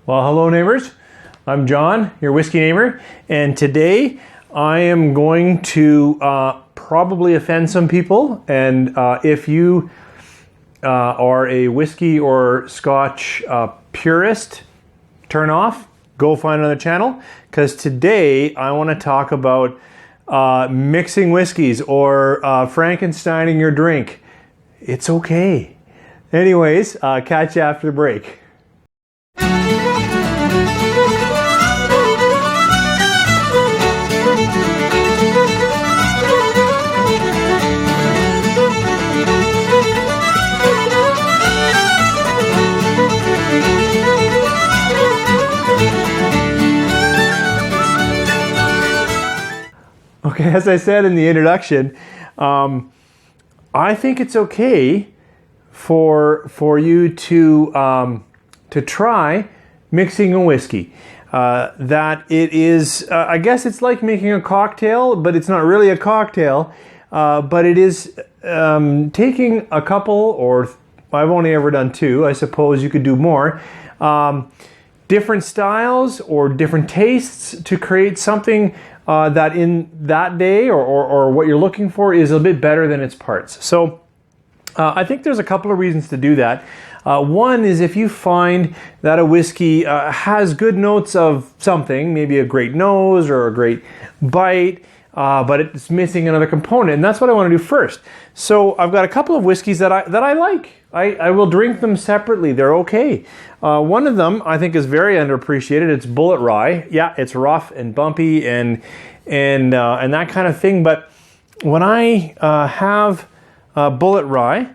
Well, hello neighbors. I'm John, your whiskey neighbor, and today I am going to probably offend some people, and if you are a whiskey or scotch purist, turn off, go find another channel, because today I want to talk about mixing whiskeys or Frankensteining your drink. It's okay. Anyways, catch you after the break. Okay, as I said in the introduction, I think it's okay for you to try mixing a whiskey. That it is, I guess it's like making a cocktail, but it's not really a cocktail. But it is taking a couple, or I've only ever done two. I suppose you could do more. Different styles or different tastes to create something that in that day or what you're looking for is a bit better than its parts. So I think there's a couple of reasons to do that. One is if you find that a whiskey has good notes of something, maybe a great nose or a great bite, but it's missing another component, and that's what I want to do first. So I've got a couple of whiskeys that I like. I will drink them separately. They're okay. One of them I think is very underappreciated. It's Bullet Rye. Yeah, it's rough and bumpy and that kind of thing. But when I have Bullet Rye,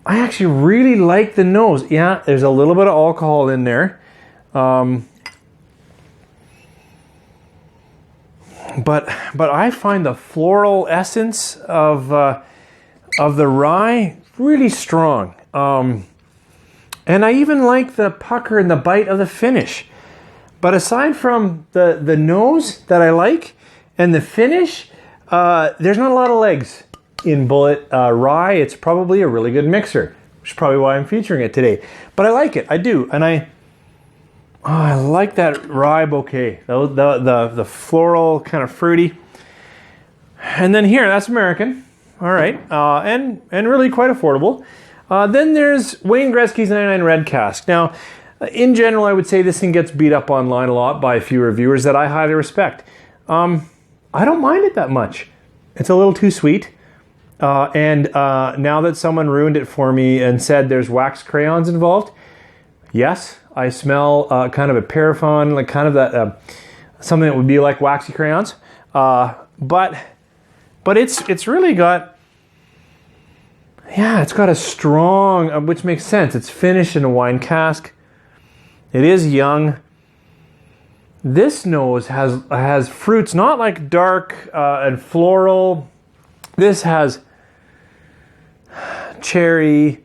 I actually really like the nose. Yeah, there's a little bit of alcohol in there. But I find the floral essence of the rye really strong. And I even like the pucker and the bite of the finish. But aside from the nose that I like and the finish, there's not a lot of legs in Bullet Rye. It's probably a really good mixer, which is probably why I'm featuring it today. But I like it, I do. And I like that rye bouquet, the floral, kind of fruity. And then here, that's American. All right, and really quite affordable. Then there's Wayne Gretzky's 99 Red Cask. Now, in general, I would say this thing gets beat up online a lot by a few reviewers that I highly respect. I don't mind it that much. It's a little too sweet. And now that someone ruined it for me and said there's wax crayons involved, yes, I smell kind of a paraffin, like kind of that something that would be like waxy crayons. But it's really got, yeah, it's got a strong, which makes sense. It's finished in a wine cask. It is young. This nose has fruits, not like dark and floral. This has cherry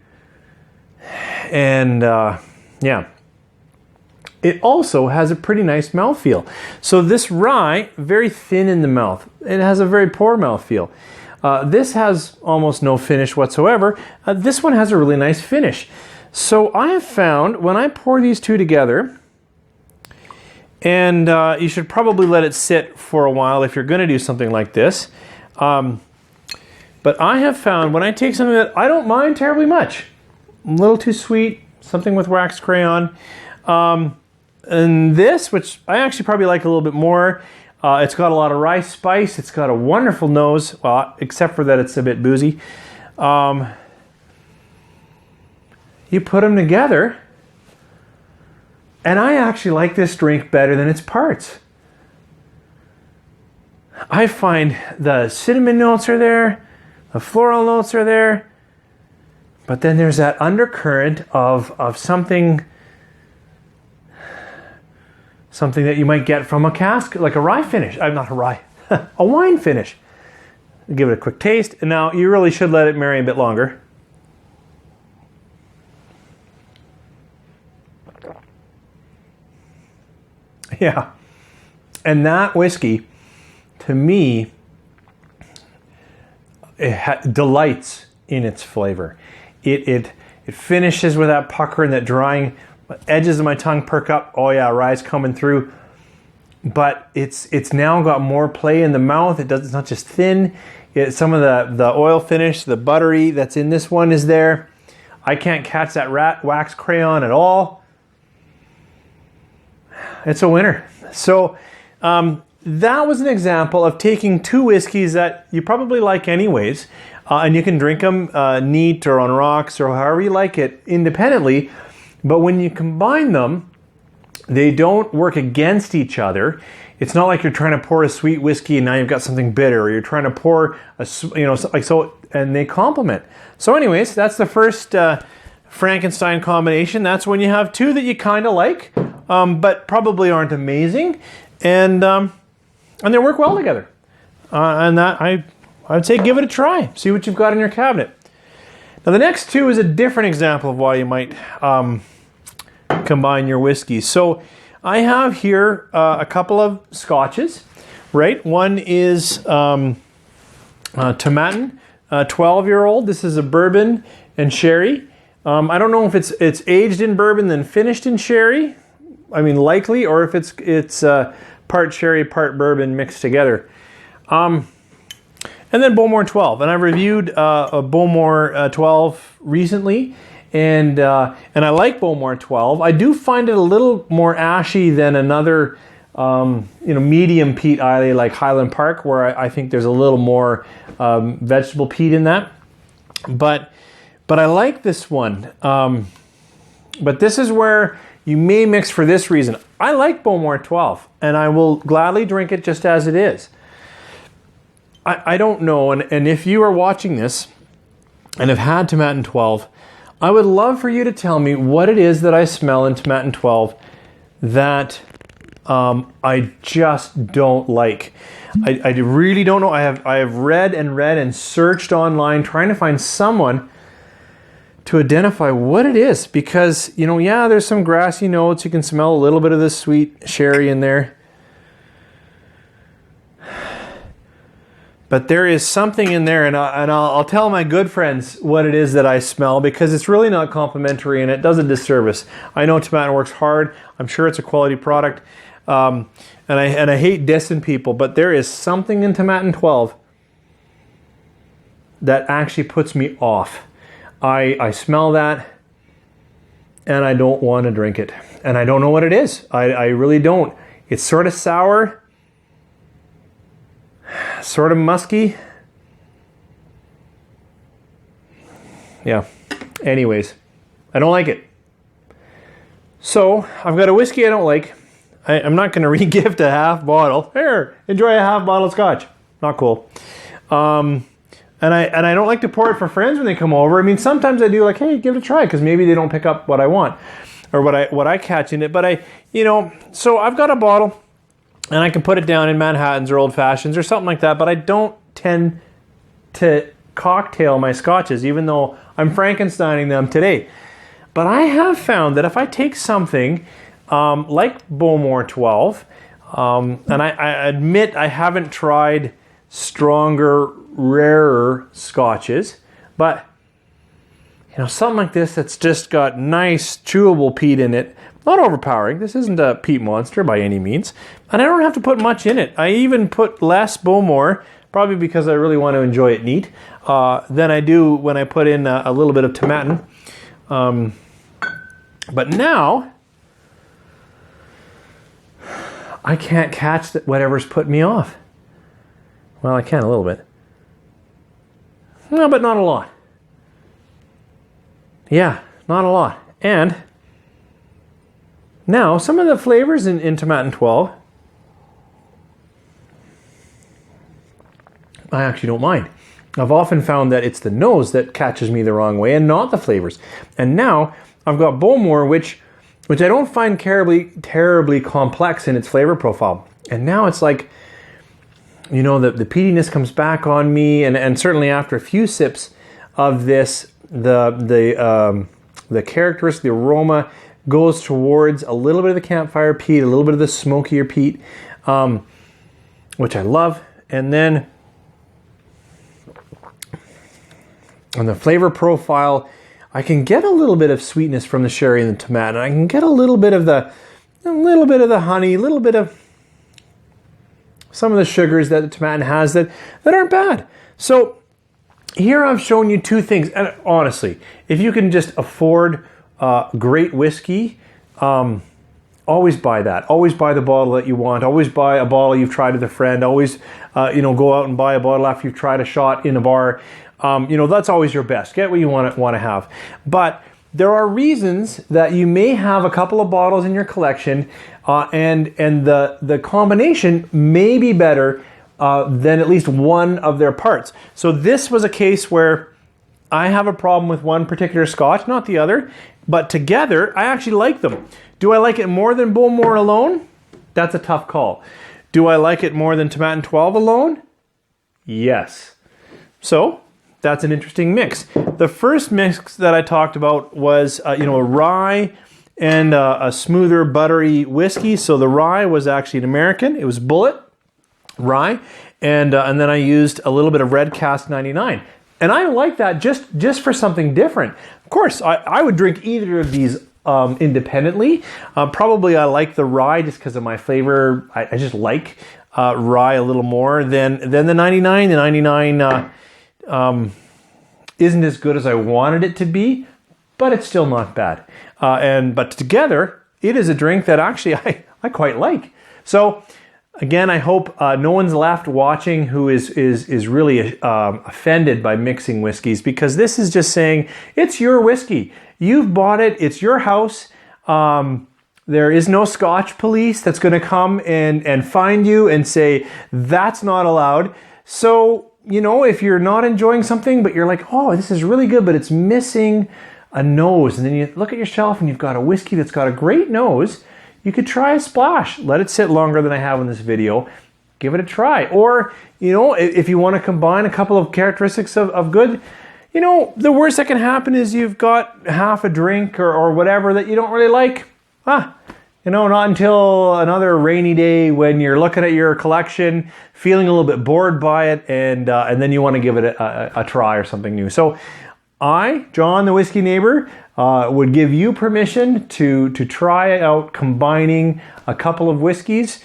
and yeah. It also has a pretty nice mouthfeel. So this rye, very thin in the mouth. It has a very poor mouthfeel. This has almost no finish whatsoever. This one has a really nice finish. So I have found when I pour these two together, and you should probably let it sit for a while if you're going to do something like this. But I have found when I take something that I don't mind terribly much, a little too sweet, something with wax crayon, and this, which I actually probably like a little bit more, it's got a lot of rice spice. It's got a wonderful nose, except for that it's a bit boozy. You put them together, and I actually like this drink better than its parts. I find the cinnamon notes are there, the floral notes are there, but then there's that undercurrent of something that you might get from a cask, like a rye finish. Not a rye, a wine finish. Give it a quick taste. And now you really should let it marry a bit longer. Yeah. And that whiskey, to me, it delights in its flavor. It finishes with that pucker and that drying edges of my tongue perk up. Oh yeah, rye's coming through. But it's now got more play in the mouth. It's not just thin. Some of the oil finish, the buttery that's in this one is there. I can't catch that wax crayon at all. It's a winner. So that was an example of taking two whiskeys that you probably like anyways, and you can drink them neat or on rocks or however you like it independently. But when you combine them, they don't work against each other. It's not like you're trying to pour a sweet whiskey and now you've got something bitter, or you're trying to pour and they complement. So anyways, that's the first Frankenstein combination. That's when you have two that you kind of like, but probably aren't amazing, and they work well together. And that I'd say give it a try. See what you've got in your cabinet. Now the next two is a different example of why you might combine your whiskeys. So I have here a couple of scotches, right? One is Tomatin, 12-year-old. This is a bourbon and sherry. I don't know if it's aged in bourbon then finished in sherry. I mean, likely, or if it's part sherry, part bourbon mixed together. And then Bowmore 12, and I reviewed a Bowmore 12 recently. And I like Bowmore 12. I do find it a little more ashy than another, medium peat Islay like Highland Park, where I think there's a little more vegetable peat in that. But I like this one. But this is where you may mix for this reason. I like Bowmore 12, and I will gladly drink it just as it is. I don't know, and if you are watching this and have had Tomatin 12, I would love for you to tell me what it is that I smell in Tomatin 12 that I just don't like. I really don't know. I have read and searched online trying to find someone to identify what it is, because there's some grassy notes. You can smell a little bit of this sweet sherry in there. But there is something in there, and I'll tell my good friends what it is that I smell, because it's really not complimentary and it does a disservice. I know Tomatin works hard. I'm sure it's a quality product, and I hate dissing people, but there is something in Tomatin 12 that actually puts me off. I smell that, and I don't want to drink it, and I don't know what it is. I really don't. It's sort of sour. Sort of musky. Yeah. Anyways, I don't like it. So I've got a whiskey I don't like. I'm not going to re-gift a half bottle. Here, enjoy a half bottle of scotch. Not cool. And I don't like to pour it for friends when they come over. I mean, sometimes I do, like, hey, give it a try, because maybe they don't pick up what I want or what I catch in it. But so I've got a bottle. And I can put it down in Manhattans or Old Fashions or something like that, but I don't tend to cocktail my scotches, even though I'm Frankensteining them today. But I have found that if I take something like Bowmore 12, and I admit I haven't tried stronger, rarer scotches, but something like this that's just got nice chewable peat in it. Not overpowering. This isn't a peat monster by any means. And I don't have to put much in it. I even put less Bowmore, probably because I really want to enjoy it neat, than I do when I put in a little bit of Tomatin. But now, I can't catch whatever's put me off. Well, I can a little bit. No, but not a lot. Yeah, not a lot. And now, some of the flavors in Tomatin 12, I actually don't mind. I've often found that it's the nose that catches me the wrong way and not the flavors. And now, I've got Bowmore, which I don't find terribly complex in its flavor profile. And now it's like, the peatiness comes back on me, and certainly after a few sips of this, the characteristic, the aroma, goes towards a little bit of the campfire peat, a little bit of the smokier peat, which I love. And then on the flavor profile, I can get a little bit of sweetness from the sherry and the tomato. And I can get a little bit of the honey, a little bit of some of the sugars that the tomato has that aren't bad. So here I've shown you two things. And honestly, if you can just afford great whiskey, always buy that. Always buy the bottle that you want. Always buy a bottle you've tried with a friend. Always, go out and buy a bottle after you've tried a shot in a bar. That's always your best. Get what you want to have. But there are reasons that you may have a couple of bottles in your collection, and the combination may be better than at least one of their parts. So this was a case where I have a problem with one particular Scotch, not the other, but together I actually like them. Do I like it more than Bowmore alone? That's a tough call. Do I like it more than Tomatin 12 alone? Yes. So that's an interesting mix. The first mix that I talked about was a rye and a smoother, buttery whiskey. So the rye was actually an American. It was Bullet rye, and then I used a little bit of Red Cask 99. And I like that just for something different. Of course, I would drink either of these independently. Probably I like the rye just because of my flavor. I just like rye a little more than the 99. The 99 isn't as good as I wanted it to be, but it's still not bad. But together, it is a drink that actually I quite like. So again, I hope no one's left watching who is really offended by mixing whiskeys, because this is just saying it's your whiskey. You've bought it. It's your house. There is no Scotch police that's going to come and find you and say that's not allowed. So, if you're not enjoying something, but you're like, oh, this is really good, but it's missing a nose. And then you look at your shelf and you've got a whiskey that's got a great nose. You could try a splash. Let it sit longer than I have in this video. Give it a try. Or, if you want to combine a couple of characteristics of good, the worst that can happen is you've got half a drink or whatever that you don't really like. Not until another rainy day when you're looking at your collection, feeling a little bit bored by it, and then you want to give it a try or something new. So I, John the Whiskey Neighbor, would give you permission to try out combining a couple of whiskeys.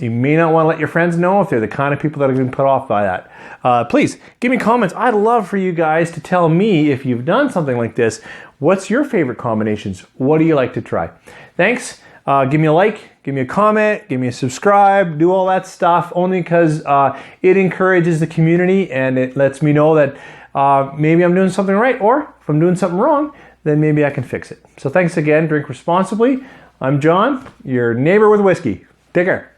You may not want to let your friends know if they're the kind of people that are going to be put off by that. Please give me comments. I'd love for you guys to tell me if you've done something like this. What's your favorite combinations? What do you like to try? Thanks. Give me a like, give me a comment, give me a subscribe, do all that stuff, only because it encourages the community and it lets me know that maybe I'm doing something right, or if I'm doing something wrong, then maybe I can fix it. So thanks again. Drink responsibly. I'm John, your neighbor with whiskey. Take care.